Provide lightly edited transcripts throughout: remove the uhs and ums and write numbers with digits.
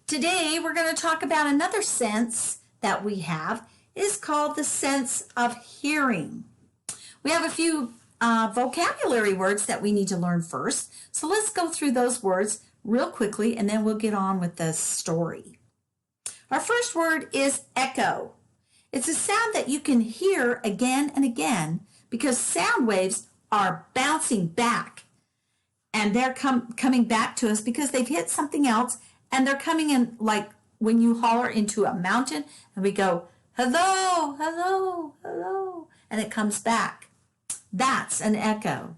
Today we're going to talk about another sense that we have. It's called the sense of hearing. We have a few vocabulary words that we need to learn first. So let's go through those words real quickly and then we'll get on with the story. Our first word is echo. It's a sound that you can hear again and again because sound waves are bouncing back and they're coming back to us because they've hit something else and they're coming in like when you holler into a mountain and we go, hello, hello, hello, and it comes back. That's an echo.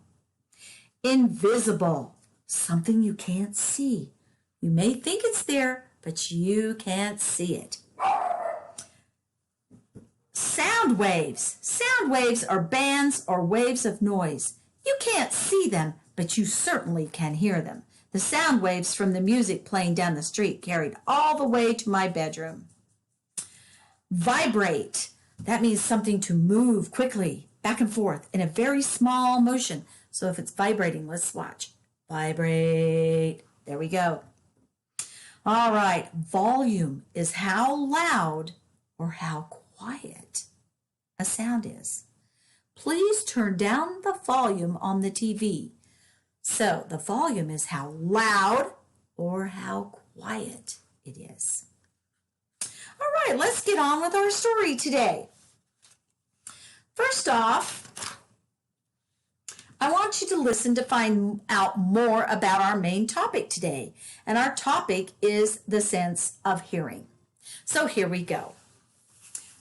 Invisible, something you can't see. You may think it's there, but you can't see it. Sound waves. Sound waves are bands or waves of noise. You can't see them, but you certainly can hear them. The sound waves from the music playing down the street carried all the way to my bedroom. Vibrate. That means something to move quickly, back and forth, in a very small motion. So if it's vibrating, let's watch. Vibrate. There we go. All right. Volume is how loud or how quiet a sound is. Please turn down the volume on the TV. So the volume is how loud or how quiet it is. All right, let's get on with our story today. First off, I want you to listen to find out more about our main topic today. And our topic is the sense of hearing. So here we go.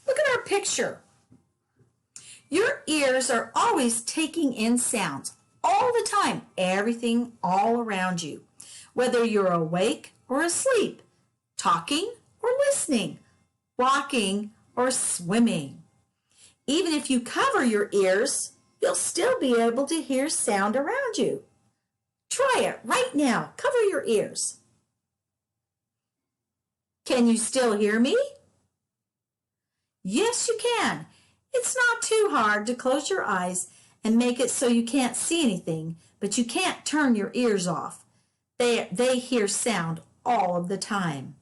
Look at our picture. Your ears are always taking in sounds all the time, everything all around you, whether you're awake or asleep, talking or listening, walking or swimming. Even if you cover your ears, you'll still be able to hear sound around you. Try it right now. Cover your ears. Can you still hear me? Yes, you can. It's not too hard to close your eyes and make it so you can't see anything, but you can't turn your ears off. They hear sound all of the time.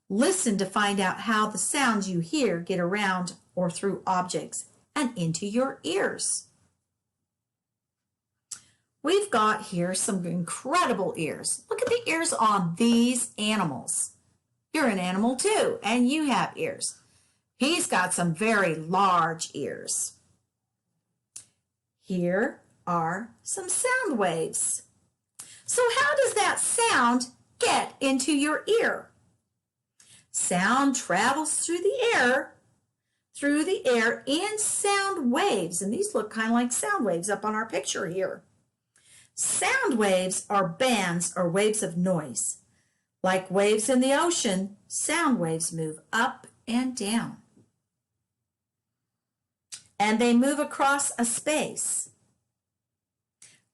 Listen to find out how the sounds you hear get around or through objects and into your ears. We've got here some incredible ears. Look at the ears on these animals. You're an animal too, and you have ears. He's got some very large ears. Here are some sound waves. So how does that sound get into your ear? Sound travels through the air in sound waves. And these look kind of like sound waves up on our picture here. Sound waves are bands or waves of noise. Like waves in the ocean, sound waves move up and down. And they move across a space.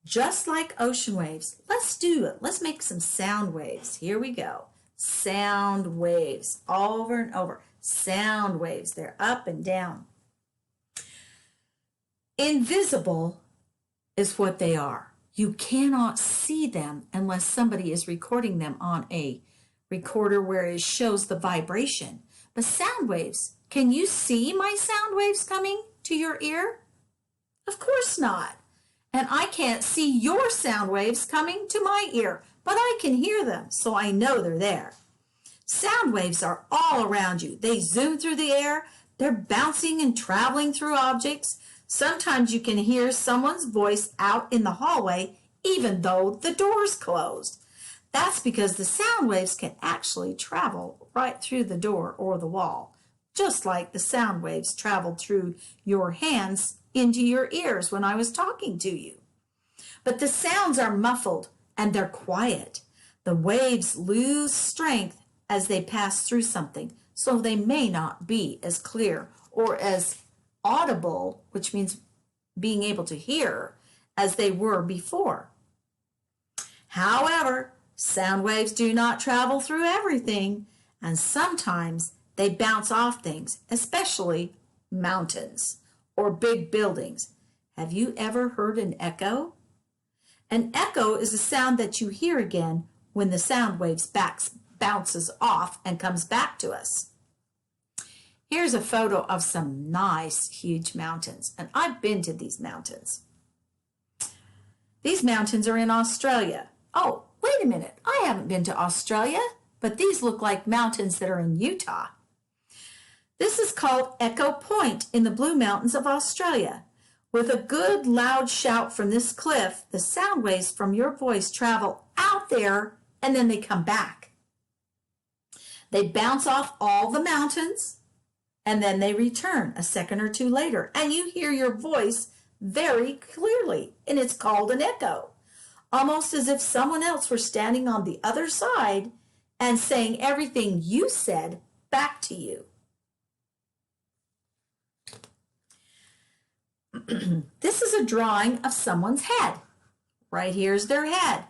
Just like ocean waves. Let's do it. Let's make some sound waves. Here we go. Sound waves over and over. Sound waves. They're up and down. Invisible is what they are. You cannot see them unless somebody is recording them on a recorder where it shows the vibration. But sound waves, can you see my sound waves coming to your ear? Of course not. And I can't see your sound waves coming to my ear, but I can hear them, so I know they're there. Sound waves are all around you. They zoom through the air. They're bouncing and traveling through objects. Sometimes you can hear someone's voice out in the hallway, even though the door's closed. That's because the sound waves can actually travel right through the door or the wall, just like the sound waves traveled through your hands into your ears when I was talking to you. But the sounds are muffled and they're quiet. The waves lose strength as they pass through something, so they may not be as clear or as audible, which means being able to hear, as they were before. However, sound waves do not travel through everything, and sometimes they bounce off things, especially mountains or big buildings. Have you ever heard an echo? An echo is a sound that you hear again when the sound waves bounces off and comes back to us. Here's a photo of some nice, huge mountains, and I've been to these mountains. These mountains are in Australia. Oh, wait a minute, I haven't been to Australia, but these look like mountains that are in Utah. This is called Echo Point in the Blue Mountains of Australia. With a good loud shout from this cliff, the sound waves from your voice travel out there and then they come back. They bounce off all the mountains and then they return a second or two later, and you hear your voice very clearly, and it's called an echo, almost as if someone else were standing on the other side and saying everything you said back to you. This is a drawing of someone's head. Right here's their head.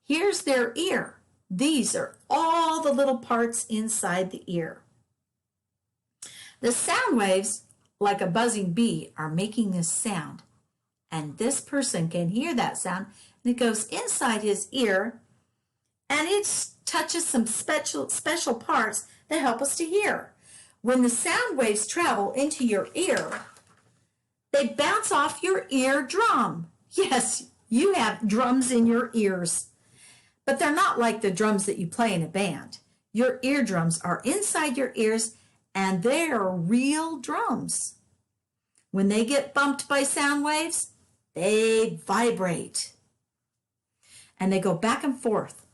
Here's their ear. These are all the little parts inside the ear. The sound waves, like a buzzing bee, are making this sound. And this person can hear that sound, and it goes inside his ear, and it touches some special parts that help us to hear. When the sound waves travel into your ear, they bounce off your eardrum. Yes, you have drums in your ears, but they're not like the drums that you play in a band. Your eardrums are inside your ears, and they're real drums. When they get bumped by sound waves, they vibrate. And they go back and forth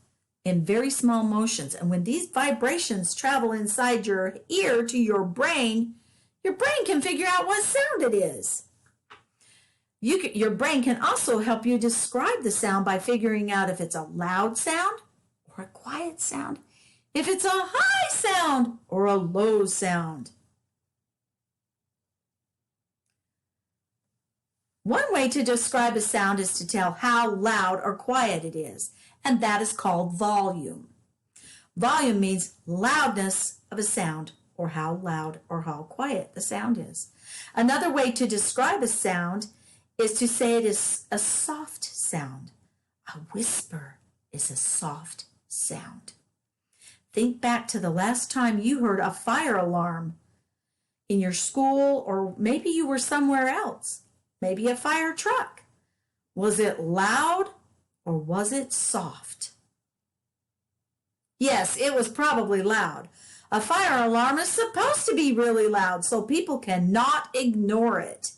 in very small motions. And when these vibrations travel inside your ear to your brain can figure out what sound it is. Your brain can also help you describe the sound by figuring out if it's a loud sound or a quiet sound, if it's a high sound or a low sound. One way to describe a sound is to tell how loud or quiet it is, and that is called volume. Volume means loudness of a sound, or how loud or how quiet the sound is. Another way to describe a sound is to say it is a soft sound. A whisper is a soft sound. Think back to the last time you heard a fire alarm in your school, or maybe you were somewhere else. Maybe a fire truck. Was it loud or was it soft? Yes, it was probably loud. A fire alarm is supposed to be really loud, so people cannot ignore it.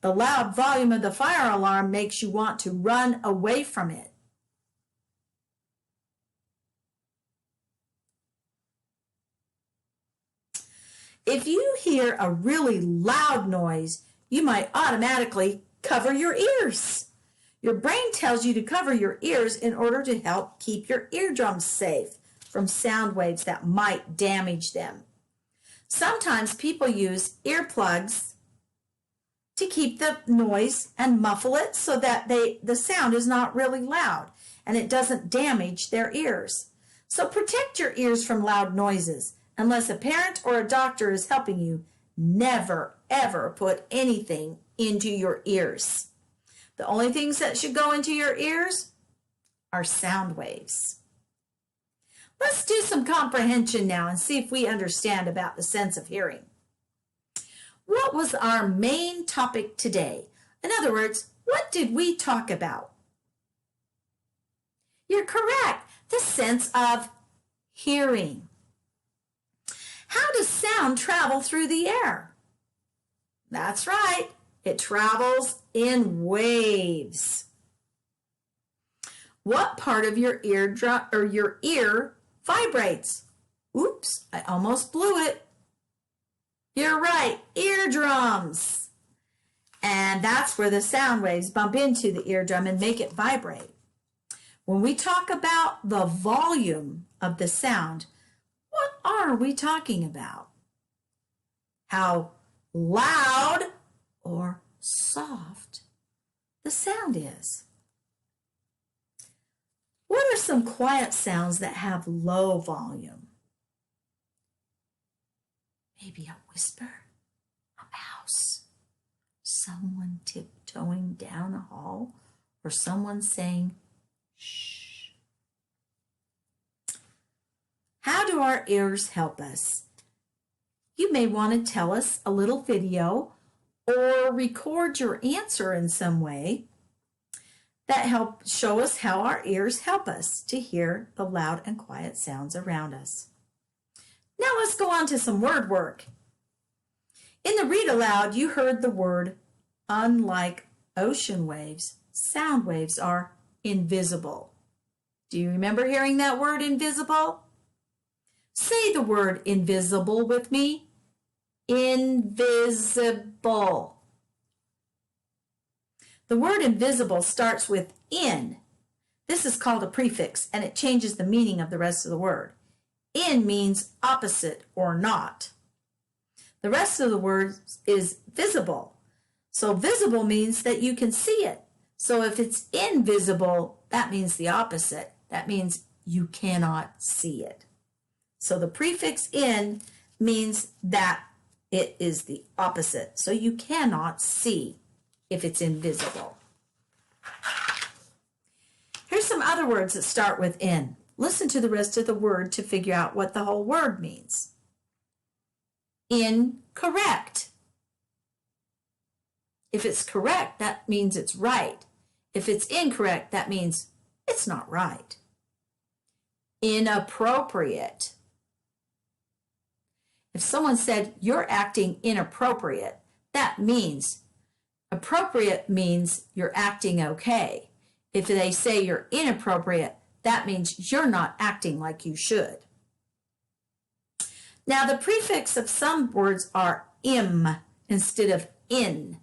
The loud volume of the fire alarm makes you want to run away from it. If you hear a really loud noise, you might automatically cover your ears. Your brain tells you to cover your ears in order to help keep your eardrums safe from sound waves that might damage them. Sometimes people use earplugs to keep the noise and muffle it so that the sound is not really loud and it doesn't damage their ears. So protect your ears from loud noises. Unless a parent or a doctor is helping you, never, ever put anything into your ears. The only things that should go into your ears are sound waves. Let's do some comprehension now and see if we understand about the sense of hearing. What was our main topic today? In other words, what did we talk about? You're correct. The sense of hearing. How does sound travel through the air? That's right. It travels in waves. What part of your eardrum or your ear vibrates? Oops, I almost blew it. You're right, eardrums. And that's where the sound waves bump into the eardrum and make it vibrate. When we talk about the volume of the sound, what are we talking about? How loud or soft the sound is. What are some quiet sounds that have low volume? Maybe a whisper, a mouse, someone tiptoeing down a hall, or someone saying, shh. How do our ears help us? You may want to tell us a little video or record your answer in some way that help show us how our ears help us to hear the loud and quiet sounds around us. Now let's go on to some word work. In the read aloud, you heard the word, unlike ocean waves, sound waves are invisible. Do you remember hearing that word, invisible? Say the word invisible with me. Invisible. The word invisible starts with in. This is called a prefix, and it changes the meaning of the rest of the word. In means opposite or not. The rest of the word is visible. So visible means that you can see it. So if it's invisible, that means the opposite. That means you cannot see it. So the prefix in means that it is the opposite. So you cannot see if it's invisible. Here's some other words that start with in. Listen to the rest of the word to figure out what the whole word means. Incorrect. If it's correct, that means it's right. If it's incorrect, that means it's not right. Inappropriate. If someone said, you're acting inappropriate, that means appropriate means you're acting okay. If they say you're inappropriate, that means you're not acting like you should. Now, the prefix of some words are im instead of in,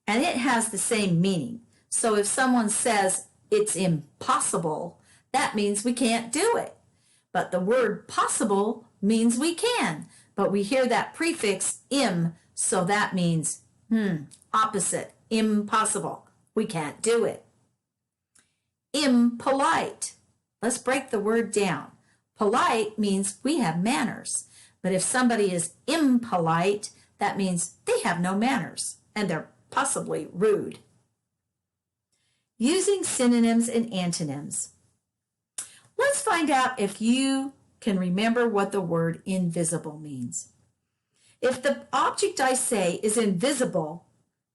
and it has the same meaning. So if someone says it's impossible, that means we can't do it. But the word possible means we can. But we hear that prefix im, so that means opposite, impossible. We can't do it. Impolite. Let's break the word down. Polite means we have manners. But if somebody is impolite, that means they have no manners and they're possibly rude. Using synonyms and antonyms. Let's find out if you can remember what the word invisible means. If the object I say is invisible,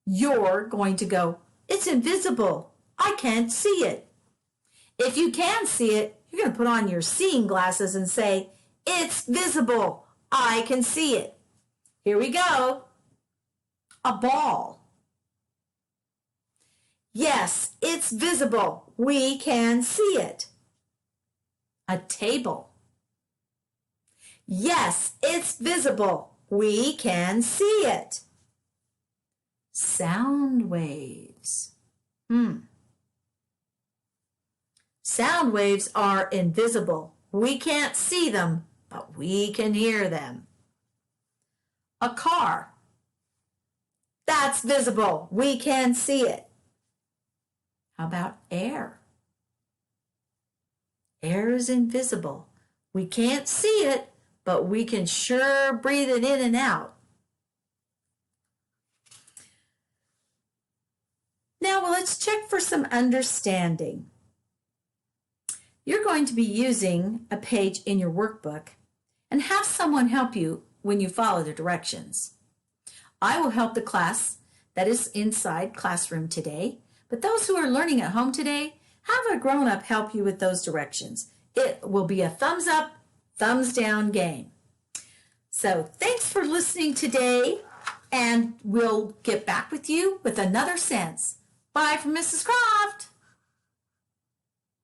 you're going to go, it's invisible. I can't see it. If you can see it, you're going to put on your seeing glasses and say, it's visible. I can see it. Here we go. A ball. Yes, it's visible. We can see it. A table. Yes, it's visible. We can see it. Sound waves. Sound waves are invisible. We can't see them, but we can hear them. A car. That's visible. We can see it. How about air? Air is invisible. We can't see it, but we can sure breathe it in and out. Now let's check for some understanding. You're going to be using a page in your workbook and have someone help you when you follow the directions. I will help the class that is inside classroom today, but those who are learning at home today, have a grown-up help you with those directions. It will be a thumbs up, thumbs down game. So thanks for listening today, and we'll get back with you with another sense. Bye from Mrs. Croft.